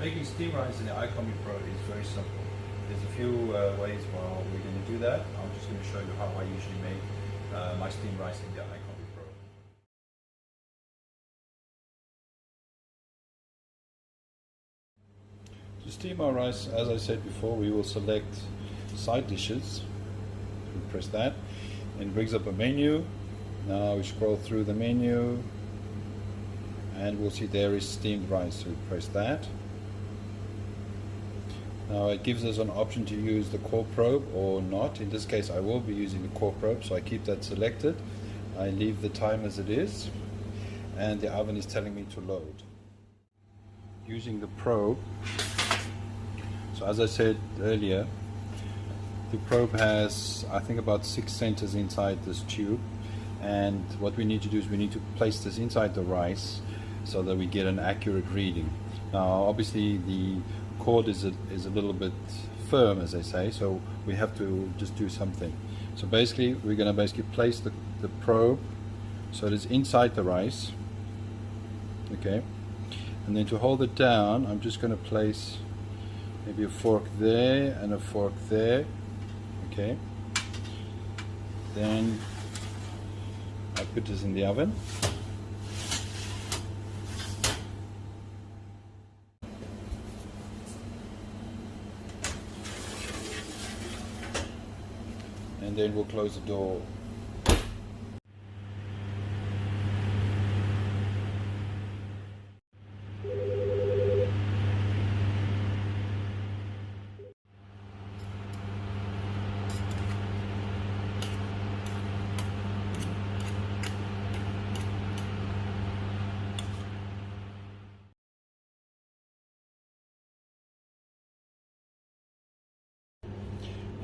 Making steam rice in the iCombi Pro is very simple. There's a few ways while we're going to do that. I'm just going to show you how I usually make my steam rice in the iCombi Pro. To steam our rice, as I said before, we will select side dishes. We press that and it brings up a menu. Now we scroll through the menu and we'll see there is steamed rice, so we press that. Now it gives us an option to use the core probe or not. In this case I will be using the core probe, so I keep that selected. I leave the time as it is and the oven is telling me to load. Using the probe, so as I said earlier, the probe has I think about 6 centers inside this tube, and what we need to do is we need to place this inside the rice so that we get an accurate reading. Now obviously the cord is a little bit firm, as they say, so we have to just do something. So basically we're going to place the probe so it is inside the rice, okay, and then to hold it down I'm just going to place maybe a fork there and a fork there, okay. Then I put this in the oven. And then we'll close the door.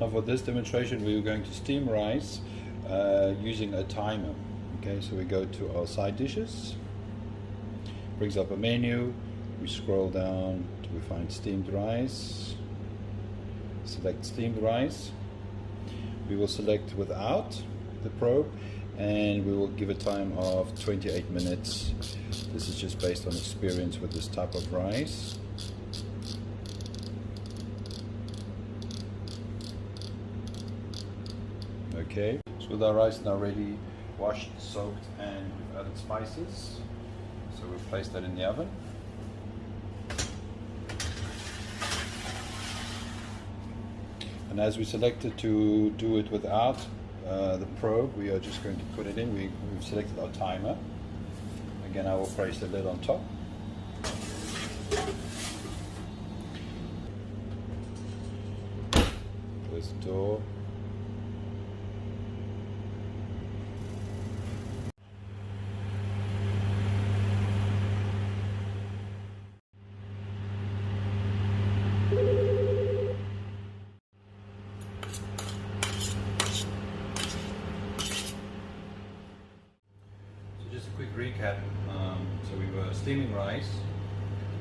Now for this demonstration we are going to steam rice using a timer. Okay, so we go to our side dishes, brings up a menu, we scroll down till we find steamed rice, select steamed rice, we will select without the probe and we will give a time of 28 minutes. This is just based on experience with this type of rice. Okay, so with our rice now ready, washed, soaked, and we've added spices, so we'll place that in the oven. And as we selected to do it without the probe, we are just going to put it in. We've selected our timer. Again, I will place the lid on top. Close the door. Just a quick recap. So we were steaming rice.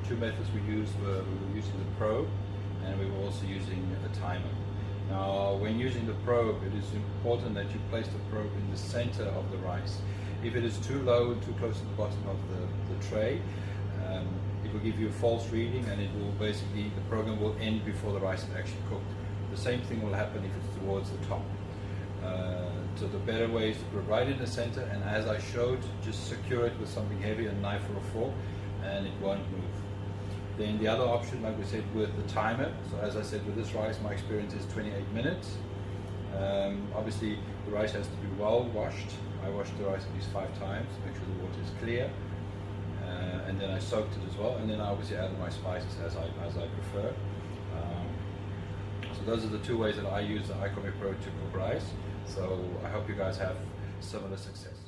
The two methods we used were using the probe and we were also using a timer. Now when using the probe, it is important that you place the probe in the center of the rice. If it is too low, too close to the bottom of the tray, it will give you a false reading and it will basically, the program will end before the rice is actually cooked. The same thing will happen if it's towards the top. So the better way is to put it right in the center, and as I showed, just secure it with something heavy, a knife or a fork, and it won't move. Then the other option, like we said, with the timer. So as I said, with this rice, my experience is 28 minutes. Obviously, the rice has to be well washed. I washed the rice at least 5 times to make sure the water is clear. And then I soaked it as well, and then I obviously added my spices as I prefer. So those are the 2 ways that I use the iCombi Pro to cook rice. So I hope you guys have similar success.